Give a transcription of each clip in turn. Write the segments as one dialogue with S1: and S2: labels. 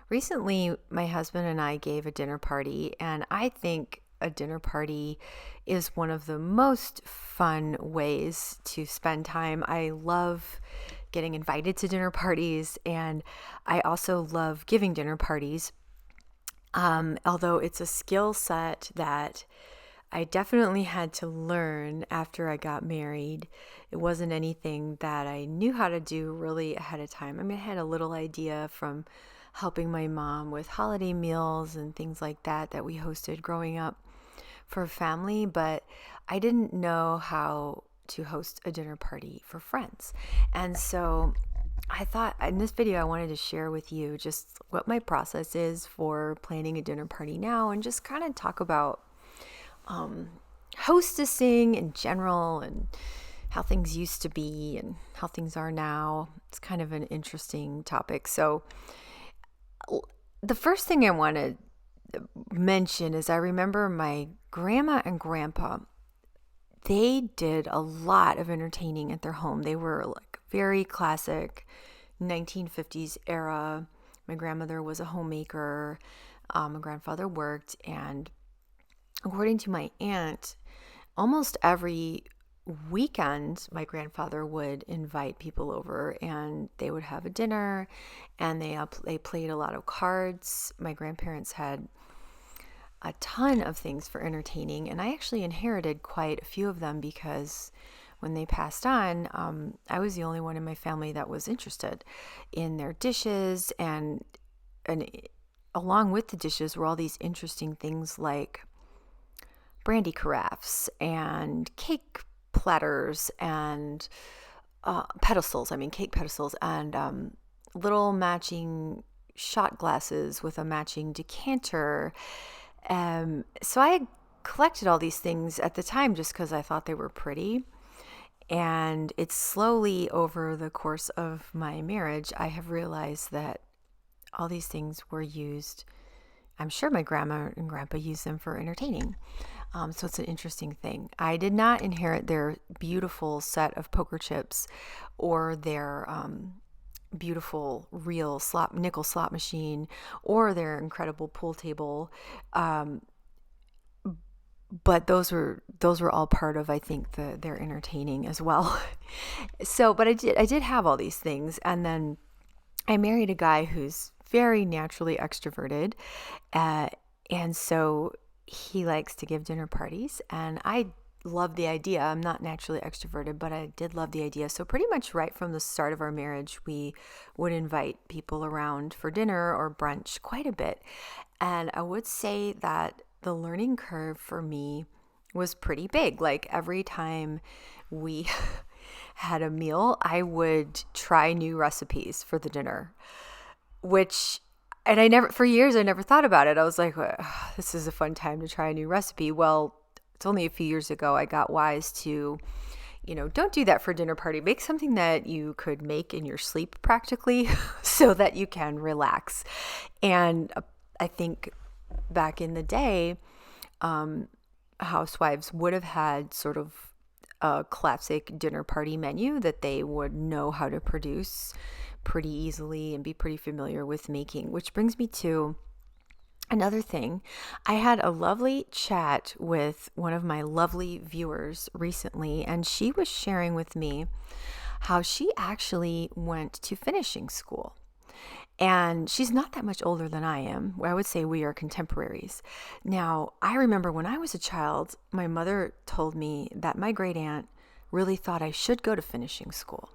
S1: Recently, my husband and I gave a dinner party, and I think a dinner party is one of the most fun ways to spend time. I love getting invited to dinner parties, and I also love giving dinner parties. Although it's a skill set that I definitely had to learn after I got married. It wasn't anything that I knew how to do really ahead of time. I mean, I had a little idea from helping my mom with holiday meals and things like that we hosted growing up for family, but I didn't know how to host a dinner party for friends. And so I thought in this video I wanted to share with you just what my process is for planning a dinner party now, and just kind of talk about hostessing in general and how things used to be and how things are now. It's kind of an interesting topic. So the first thing I want to mention is I remember my grandma and grandpa, they did a lot of entertaining at their home. They were like very classic 1950s era. My grandmother was a homemaker. My grandfather worked, and according to my aunt, almost every weekend my grandfather would invite people over and they would have a dinner, and they played a lot of cards. My grandparents had a ton of things for entertaining, and I actually inherited quite a few of them because when they passed on, I was the only one in my family that was interested in their dishes, and along with the dishes were all these interesting things like brandy carafes and cake platters and cake pedestals, and little matching shot glasses with a matching decanter. So I collected all these things at the time just because I thought they were pretty. And it's slowly over the course of my marriage, I have realized that all these things were used. I'm sure my grandma and grandpa used them for entertaining. So it's an interesting thing. I did not inherit their beautiful set of poker chips or their beautiful real nickel slot machine or their incredible pool table. But those were all part of, I think, their entertaining as well. So, but I did have all these things, and then I married a guy who's very naturally extroverted, and so he likes to give dinner parties, and I love the idea. I'm not naturally extroverted, but I did love the idea. So pretty much right from the start of our marriage, we would invite people around for dinner or brunch quite a bit. And I would say that the learning curve for me was pretty big. Like every time we had a meal, I would try new recipes for the dinner, and for years, I never thought about it. I was like, oh, this is a fun time to try a new recipe. Well, it's only a few years ago I got wise to, don't do that for a dinner party. Make something that you could make in your sleep practically so that you can relax. And I think back in the day, housewives would have had sort of a classic dinner party menu that they would know how to produce pretty easily and be pretty familiar with making, which brings me to another thing. I had a lovely chat with one of my lovely viewers recently, and she was sharing with me how she actually went to finishing school. And she's not that much older than I am. I would say we are contemporaries. Now, I remember when I was a child, my mother told me that my great aunt really thought I should go to finishing school.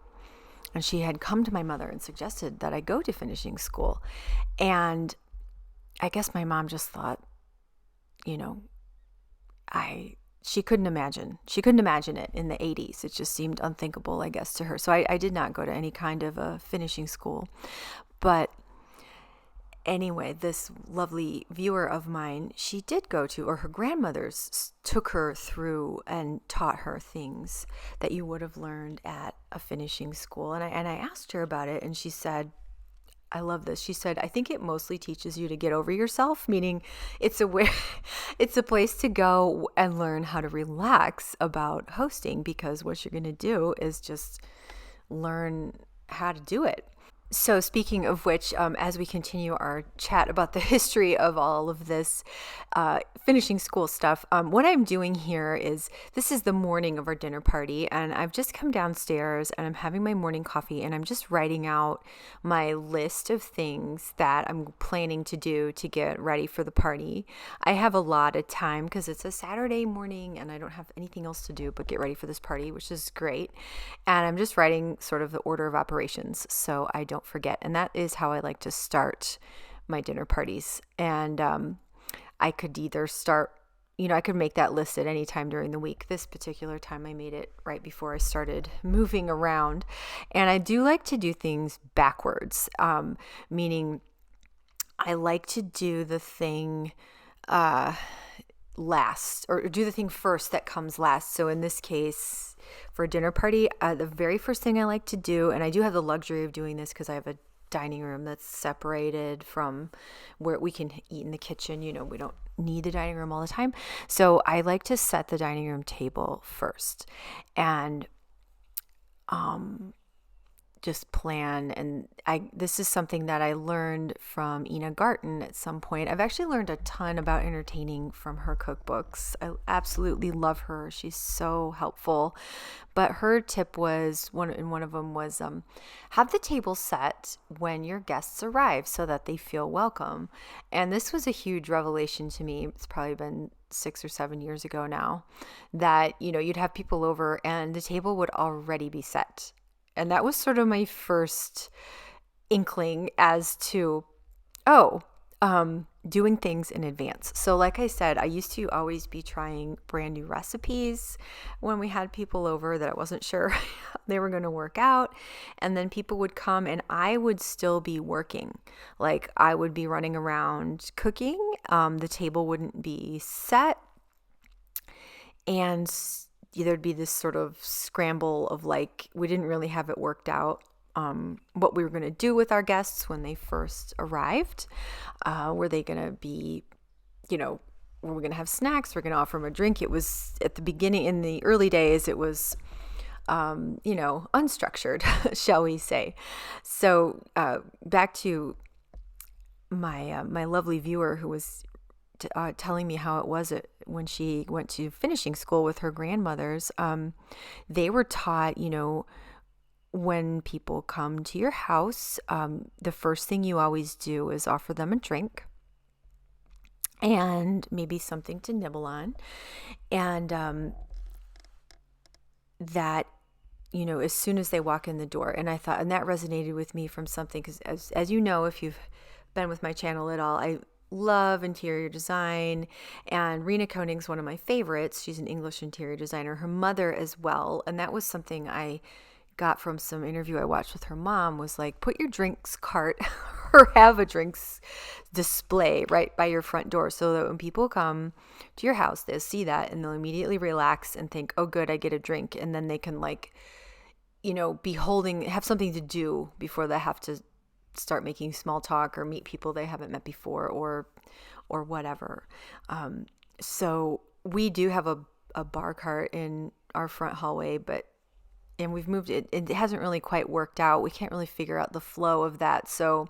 S1: And she had come to my mother and suggested that I go to finishing school. And I guess my mom just thought, she couldn't imagine it in the 80s. It just seemed unthinkable, I guess, to her. So I did not go to any kind of a finishing school. But anyway, this lovely viewer of mine, she did go to, or her grandmothers took her through and taught her things that you would have learned at a finishing school. And I asked her about it, and she said, I love this. She said, I think it mostly teaches you to get over yourself, meaning it's a place to go and learn how to relax about hosting, because what you're going to do is just learn how to do it. So, speaking of which, as we continue our chat about the history of all of this finishing school stuff, what I'm doing here is this is the morning of our dinner party, and I've just come downstairs and I'm having my morning coffee, and I'm just writing out my list of things that I'm planning to do to get ready for the party. I have a lot of time because it's a Saturday morning and I don't have anything else to do but get ready for this party, which is great. And I'm just writing sort of the order of operations so I don't forget. And that is how I like to start my dinner parties. And I could either start, I could make that list at any time during the week. This particular time I made it right before I started moving around. And I do like to do things backwards, meaning I like to do the thing last, or do the thing first that comes last. So in this case, for a dinner party, the very first thing I like to do, and I do have the luxury of doing this because I have a dining room that's separated from where we can eat in the kitchen. We don't need the dining room all the time. So I like to set the dining room table first and just plan. And this is something that I learned from Ina Garten at some point. I've actually learned a ton about entertaining from her cookbooks. I absolutely love her. She's so helpful. But her tip was, one of them was, have the table set when your guests arrive so that they feel welcome. And this was a huge revelation to me. It's probably been 6 or 7 years ago now, that, you'd have people over and the table would already be set. And that was sort of my first inkling as to, doing things in advance. So like I said, I used to always be trying brand new recipes when we had people over that I wasn't sure they were going to work out. And then people would come and I would still be working. Like I would be running around cooking. The table wouldn't be set. And there'd be this sort of scramble of like, we didn't really have it worked out what we were going to do with our guests when they first arrived. Were they going to be, were we going to have snacks? We're going to offer them a drink. It was at the beginning, in the early days, it was, unstructured, shall we say. So back to my lovely viewer who was telling me how it was when she went to finishing school with her grandmothers. They were taught, when people come to your house, the first thing you always do is offer them a drink and maybe something to nibble on. And that, as soon as they walk in the door. And I thought, and that resonated with me from something, because as you know, if you've been with my channel at all, I love interior design, and Rena Koning's one of my favorites. She's an English interior designer, her mother as well. And that was something I got from some interview I watched with her mom, was like, put your drinks cart or have a drinks display right by your front door so that when people come to your house, they'll see that and they'll immediately relax and think, oh good, I get a drink. And then they can have something to do before they have to start making small talk or meet people they haven't met before or whatever. So we do have a bar cart in our front hallway, and we've moved it. It hasn't really quite worked out. We can't really figure out the flow of that. So,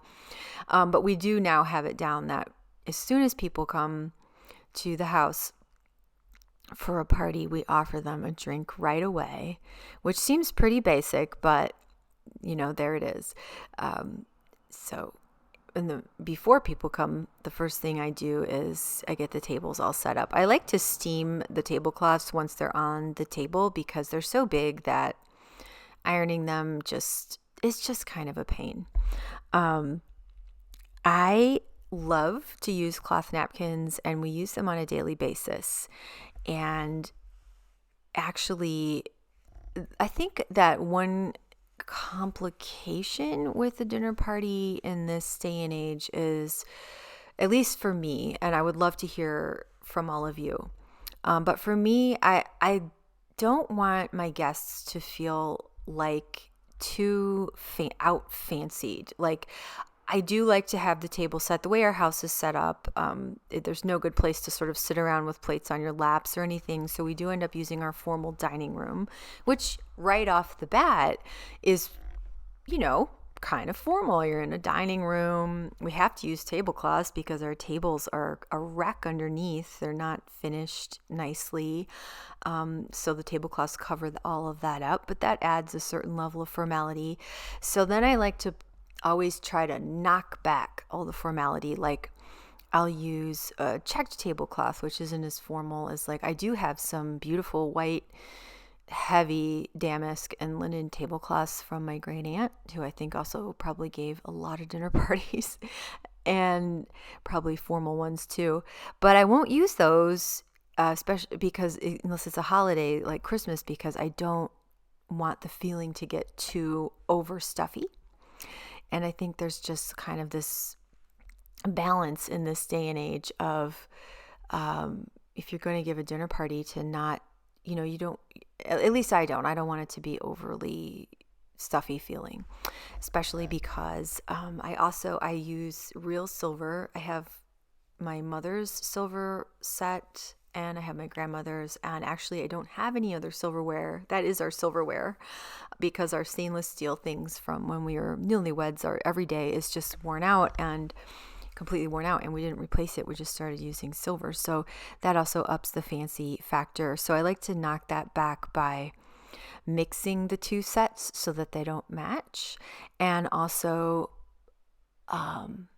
S1: but we do now have it down that as soon as people come to the house for a party, we offer them a drink right away, which seems pretty basic, but there it is. So before people come, the first thing I do is I get the tables all set up. I like to steam the tablecloths once they're on the table because they're so big that ironing them is just kind of a pain. I love to use cloth napkins, and we use them on a daily basis. And actually, I think that one complication with the dinner party in this day and age is, at least for me, and I would love to hear from all of you, but for me, I don't want my guests to feel like too out fancied. Like, I do like to have the table set the way our house is set up. There's no good place to sort of sit around with plates on your laps or anything. So we do end up using our formal dining room, which right off the bat is, kind of formal. You're in a dining room. We have to use tablecloths because our tables are a wreck underneath. They're not finished nicely. So the tablecloths cover all of that up, but that adds a certain level of formality. So then I like to always try to knock back all the formality. Like I'll use a checked tablecloth, which isn't as formal as like I do have some beautiful white heavy damask and linen tablecloths from my great aunt, who I think also probably gave a lot of dinner parties and probably formal ones too. But I won't use those, especially because unless it's a holiday like Christmas, because I don't want the feeling to get too over stuffy. And I think there's just kind of this balance in this day and age of if you're going to give a dinner party to not, you don't, at least I don't want it to be overly stuffy feeling, especially because I use real silver. I have my mother's silver set and I have my grandmother's, and actually I don't have any other silverware. That is our silverware, because our stainless steel things from when we were newlyweds, our everyday is just worn out and completely worn out, and we didn't replace it. We just started using silver. So that also ups the fancy factor. So I like to knock that back by mixing the two sets so that they don't match. And also, I'm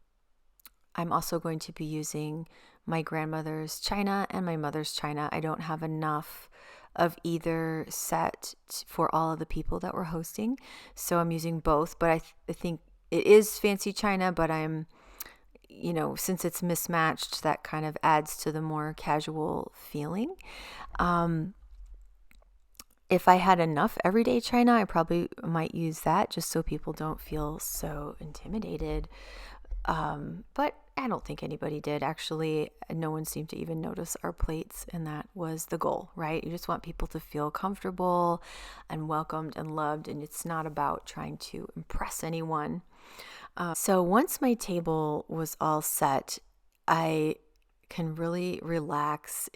S1: also going to be using my grandmother's china and my mother's china. I don't have enough of either set for all of the people that we're hosting, so I'm using both. But I think it is fancy china, but I'm, since it's mismatched, that kind of adds to the more casual feeling. If I had enough everyday china, I probably might use that just so people don't feel so intimidated. But I don't think anybody did. Actually, no one seemed to even notice our plates, and that was the goal, right? You just want people to feel comfortable and welcomed and loved, and it's not about trying to impress anyone. So once my table was all set, I can really relax.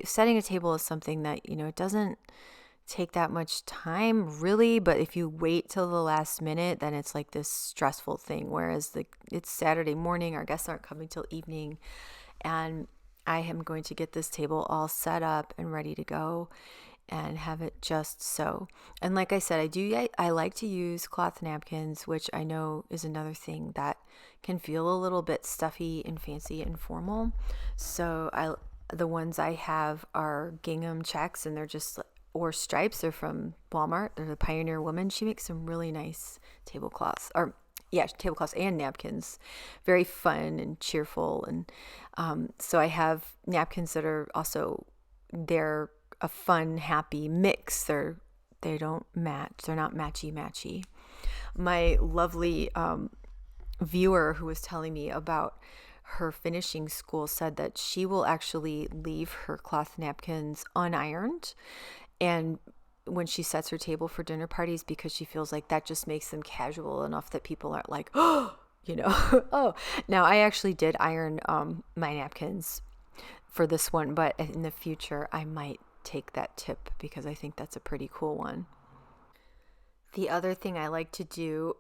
S1: Setting a table is something that, it doesn't take that much time really, but if you wait till the last minute, then it's like this stressful thing. Whereas it's Saturday morning, our guests aren't coming till evening, and I am going to get this table all set up and ready to go and have it just so. And like I said, I like to use cloth napkins, which I know is another thing that can feel a little bit stuffy and fancy and formal. So the ones I have are gingham checks, and they're just, or stripes. They're from Walmart. They're the Pioneer Woman. She makes some really nice tablecloths, tablecloths and napkins. Very fun and cheerful. And so I have napkins that are also, they're a fun, happy mix. They don't match. They're not matchy. My lovely viewer who was telling me about her finishing school said that she will actually leave her cloth napkins unironed, and when she sets her table for dinner parties, because she feels like that just makes them casual enough that people aren't like, oh, oh. Now, I actually did iron my napkins for this one, but in the future I might take that tip because I think that's a pretty cool one. The other thing I like to do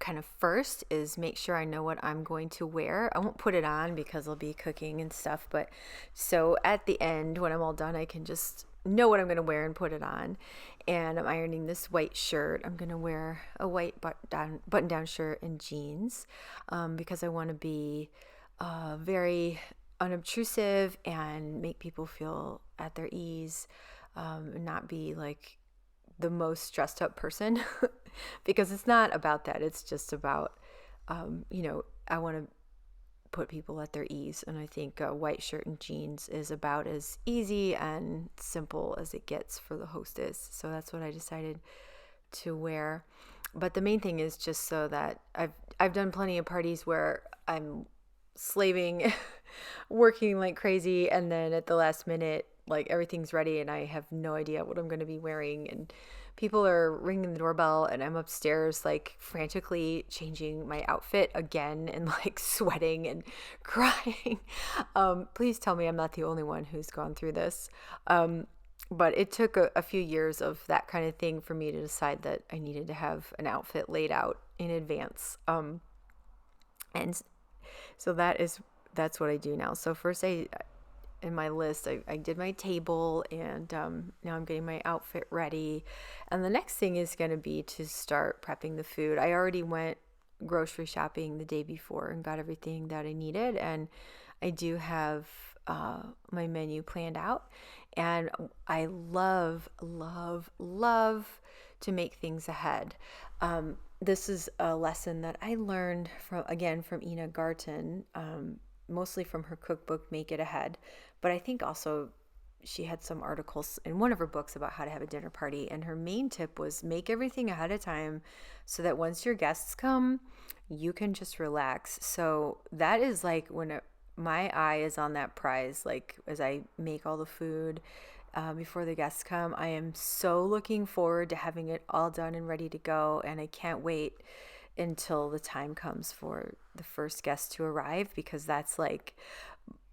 S1: kind of first is make sure I know what I'm going to wear. I won't put it on because I'll be cooking and stuff, but so at the end when I'm all done, I can just know what I'm going to wear and put it on. And I'm ironing this white shirt. I'm going to wear a white button-down shirt and jeans because I want to be very unobtrusive and make people feel at their ease, and not be like the most stressed up person because it's not about that. It's just about, I want to put people at their ease. And I think a white shirt and jeans is about as easy and simple as it gets for the hostess. So that's what I decided to wear. But the main thing is just so that I've done plenty of parties where I'm slaving, working like crazy, and then at the last minute, like everything's ready and I have no idea what I'm going to be wearing, and people are ringing the doorbell and I'm upstairs like frantically changing my outfit again and like sweating and crying. Please tell me I'm not the only one who's gone through this. But it took a few years of that kind of thing for me to decide that I needed to have an outfit laid out in advance. And so that's what I do now. So first, in my list, I did my table, and now I'm getting my outfit ready. And the next thing is going to be to start prepping the food. I already went grocery shopping the day before and got everything that I needed, and I do have my menu planned out. And I love, love, love to make things ahead. This is a lesson that I learned from Ina Garten, mostly from her cookbook, Make It Ahead. But I think also she had some articles in one of her books about how to have a dinner party. And her main tip was make everything ahead of time so that once your guests come, you can just relax. So that is like my eye is on that prize, like as I make all the food before the guests come. I am so looking forward to having it all done and ready to go. And I can't wait until the time comes for the first guest to arrive, because that's like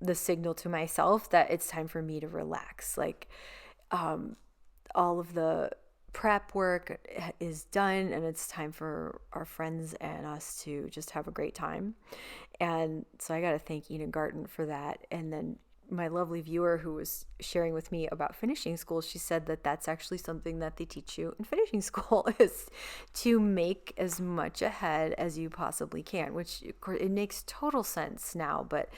S1: the signal to myself that it's time for me to relax. Like all of the prep work is done, and it's time for our friends and us to just have a great time. And so I got to thank Ina Garten for that. And then my lovely viewer who was sharing with me about finishing school, she said that that's actually something that they teach you in finishing school is to make as much ahead as you possibly can, which of course it makes total sense now. But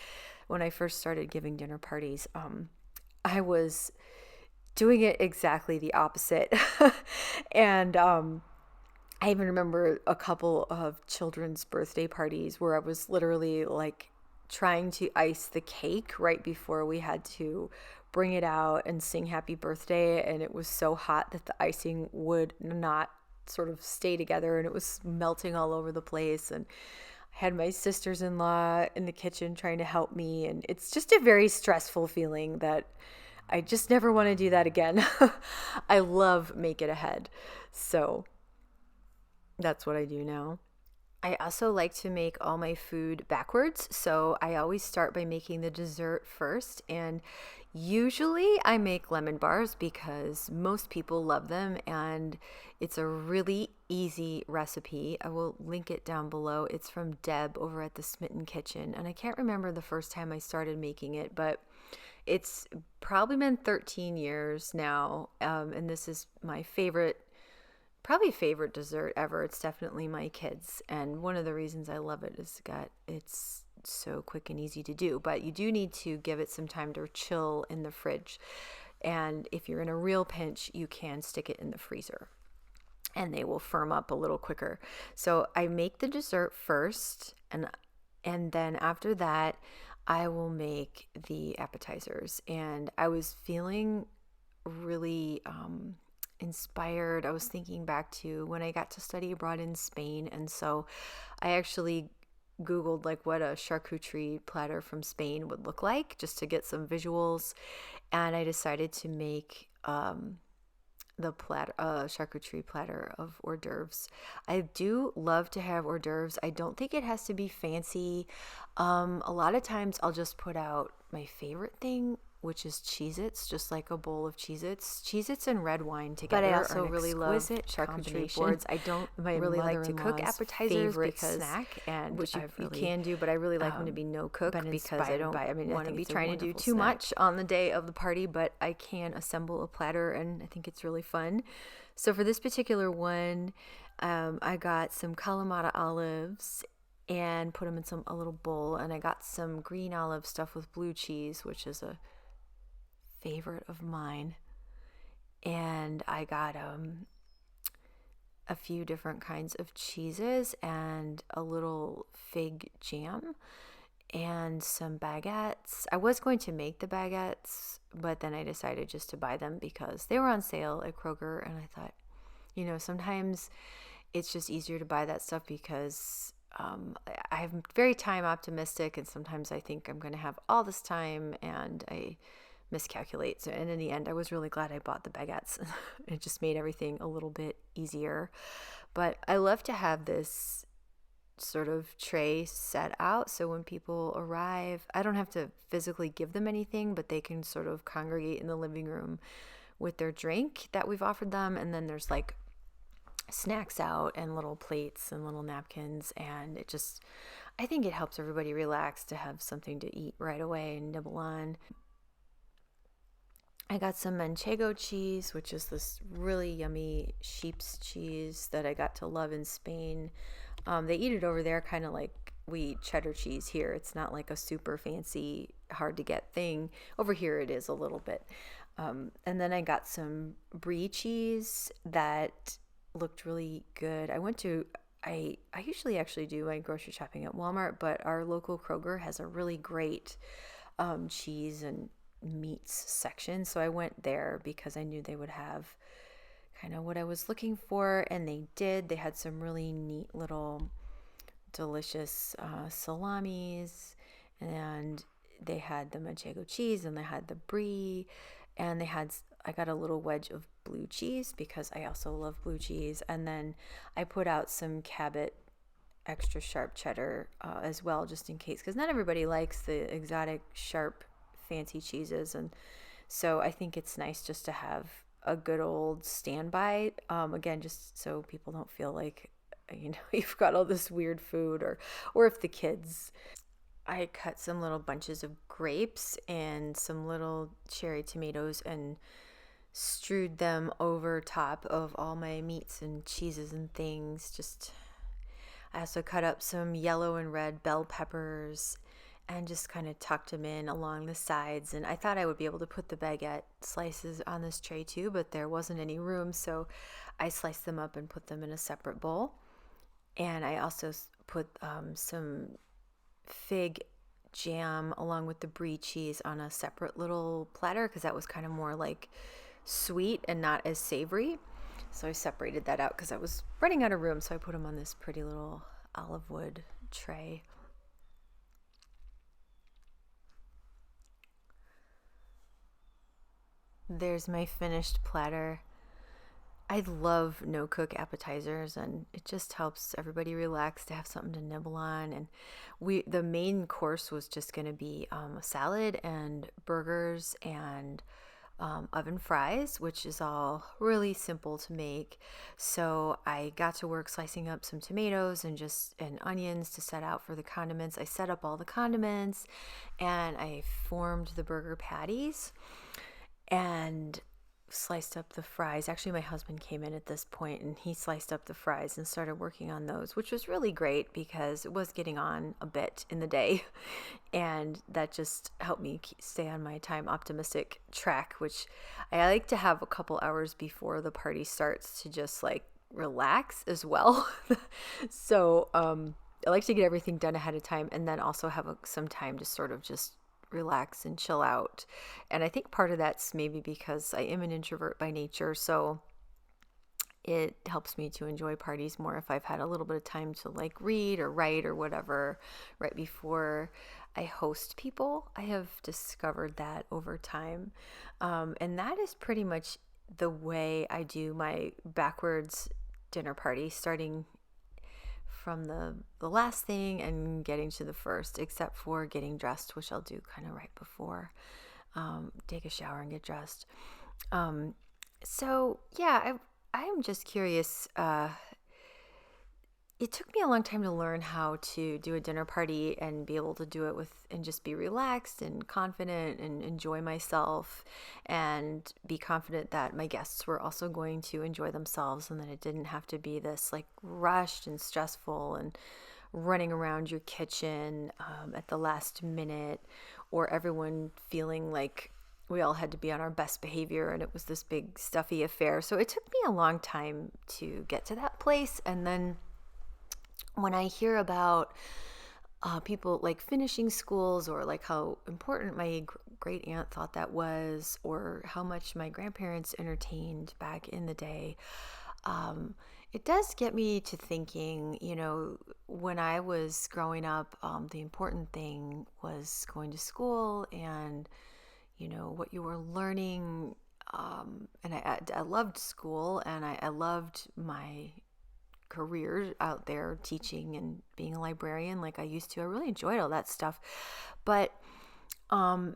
S1: when I first started giving dinner parties, I was doing it exactly the opposite. And I even remember a couple of children's birthday parties where I was literally like trying to ice the cake right before we had to bring it out and sing happy birthday. And it was so hot that the icing would not sort of stay together, and it was melting all over the place. And I had my sisters-in-law in the kitchen trying to help me. And it's just a very stressful feeling that I just never want to do that again. I love Make It Ahead. So that's what I do now. I also like to make all my food backwards. So I always start by making the dessert first. And usually I make lemon bars because most people love them. And it's a really easy recipe. I will link it down below. It's from Deb over at the Smitten Kitchen. And I can't remember the first time I started making it, but it's probably been 13 years now. And this is my probably favorite dessert ever. It's definitely my kids. And one of the reasons I love it is that it's so quick and easy to do. But you do need to give it some time to chill in the fridge. And if you're in a real pinch, you can stick it in the freezer and they will firm up a little quicker. So I make the dessert first, and then after that, I will make the appetizers. And I was feeling really inspired. I was thinking back to when I got to study abroad in Spain, and so I actually Googled like what a charcuterie platter from Spain would look like just to get some visuals, and I decided to make the charcuterie platter of hors d'oeuvres. I do love to have hors d'oeuvres. I don't think it has to be fancy. A lot of times I'll just put out my favorite thing, which is Cheez-Its, just like a bowl of Cheez-Its. Cheez-Its and red wine together. But I also really love charcuterie boards. I don't really like to cook appetizers because snack, and which you can do, but I really like them to be no cook because I don't want to be trying to do too much on the day of the party, but I can assemble a platter, and I think it's really fun. So for this particular one, I got some Kalamata olives and put them in a little bowl, and I got some green olive stuffed with blue cheese, which is a favorite of mine, and I got a few different kinds of cheeses and a little fig jam and some baguettes. I was going to make the baguettes, but then I decided just to buy them because they were on sale at Kroger, and I thought, sometimes it's just easier to buy that stuff because I'm very time optimistic, and sometimes I think I'm going to have all this time and I miscalculate. So, and in the end, I was really glad I bought the baguettes. It just made everything a little bit easier. But I love to have this sort of tray set out so when people arrive, I don't have to physically give them anything, but they can sort of congregate in the living room with their drink that we've offered them. And then there's like snacks out and little plates and little napkins. And I think it helps everybody relax to have something to eat right away and nibble on. I got some manchego cheese, which is this really yummy sheep's cheese that I got to love in Spain. They eat it over there kind of like we eat cheddar cheese here. It's not like a super fancy, hard to get thing. Over here it is a little bit. And then I got some brie cheese that looked really good. I usually actually do my grocery shopping at Walmart, but our local Kroger has a really great cheese and meats section. So I went there because I knew they would have kind of what I was looking for, and they did. They had some really neat little delicious salamis, and they had the manchego cheese, and they had the brie, and I got a little wedge of blue cheese because I also love blue cheese, and then I put out some Cabot extra sharp cheddar as well, just in case, because not everybody likes the exotic sharp fancy cheeses, and so I think it's nice just to have a good old standby, again, just so people don't feel like you've got all this weird food, or if the kids. I cut some little bunches of grapes and some little cherry tomatoes and strewed them over top of all my meats and cheeses and things. I also cut up some yellow and red bell peppers and just kind of tucked them in along the sides. And I thought I would be able to put the baguette slices on this tray too, but there wasn't any room, so I sliced them up and put them in a separate bowl. And I also put some fig jam along with the brie cheese on a separate little platter because that was kind of more like sweet and not as savory. So I separated that out because I was running out of room, so I put them on this pretty little olive wood tray. There's my finished platter. I love no-cook appetizers, and it just helps everybody relax to have something to nibble on. And the main course was just going to be a salad and burgers and oven fries, which is all really simple to make. So I got to work slicing up some tomatoes and onions to set out for the condiments. I set up all the condiments, and I formed the burger patties and sliced up the fries. Actually, my husband came in at this point and he sliced up the fries and started working on those, which was really great because it was getting on a bit in the day, and that just helped me stay on my time optimistic track, which I like to have a couple hours before the party starts to just like relax as well. So I like to get everything done ahead of time and then also have some time to sort of just relax and chill out. And I think part of that's maybe because I am an introvert by nature, so it helps me to enjoy parties more if I've had a little bit of time to like read or write or whatever right before I host people. I have discovered that over time, and that is pretty much the way I do my backwards dinner party, starting from the last thing and getting to the first, except for getting dressed, which I'll do kind of right before, take a shower and get dressed. So yeah, I am just curious. It took me a long time to learn how to do a dinner party and be able to do it and just be relaxed and confident and enjoy myself and be confident that my guests were also going to enjoy themselves, and that it didn't have to be this like rushed and stressful and running around your kitchen at the last minute, or everyone feeling like we all had to be on our best behavior and it was this big stuffy affair. So it took me a long time to get to that place. And then when I hear about people like finishing schools, or like how important my great aunt thought that was, or how much my grandparents entertained back in the day, it does get me to thinking, when I was growing up, the important thing was going to school and, what you were learning. And I loved school, and I loved my career out there teaching and being a librarian like I used to. I really enjoyed all that stuff, but I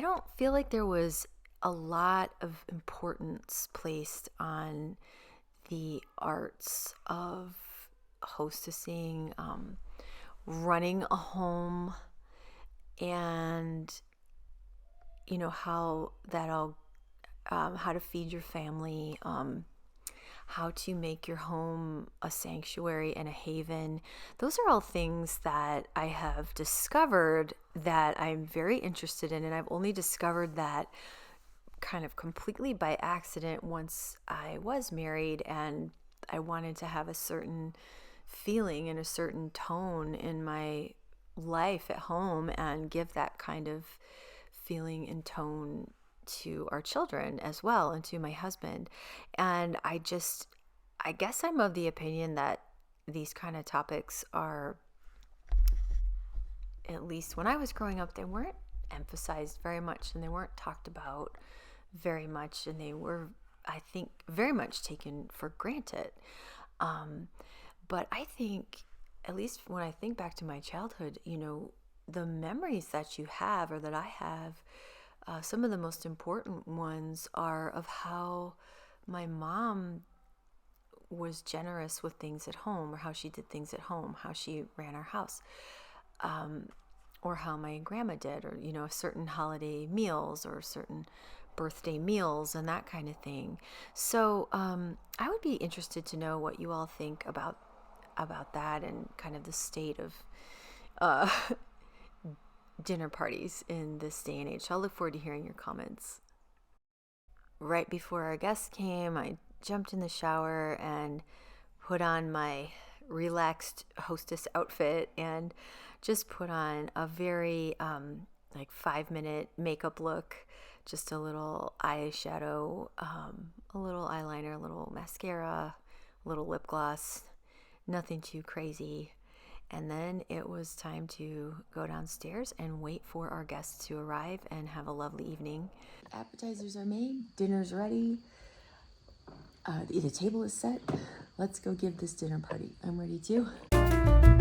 S1: don't feel like there was a lot of importance placed on the arts of hostessing, running a home, and how that'll how to feed your family, how to make your home a sanctuary and a haven. Those are all things that I have discovered that I'm very interested in, and I've only discovered that kind of completely by accident once I was married, and I wanted to have a certain feeling and a certain tone in my life at home and give that kind of feeling and tone to our children as well, and to my husband. And I guess I'm of the opinion that these kind of topics are, at least when I was growing up, they weren't emphasized very much, and they weren't talked about very much, and they were, I think, very much taken for granted. But I think, at least when I think back to my childhood, the memories that you have, or that I have, some of the most important ones are of how my mom was generous with things at home, or how she did things at home, how she ran our house, or how my grandma did, or certain holiday meals or certain birthday meals and that kind of thing. So I would be interested to know what you all think about that, and kind of the state of uh, dinner parties in this day and age. So I'll look forward to hearing your comments. Right before our guests came, I jumped in the shower and put on my relaxed hostess outfit, and just put on a very like 5-minute makeup look, just a little eyeshadow, a little eyeliner, a little mascara, a little lip gloss, nothing too crazy. And then it was time to go downstairs and wait for our guests to arrive and have a lovely evening. Appetizers are made, dinner's ready, the table is set. Let's go give this dinner party. I'm ready to.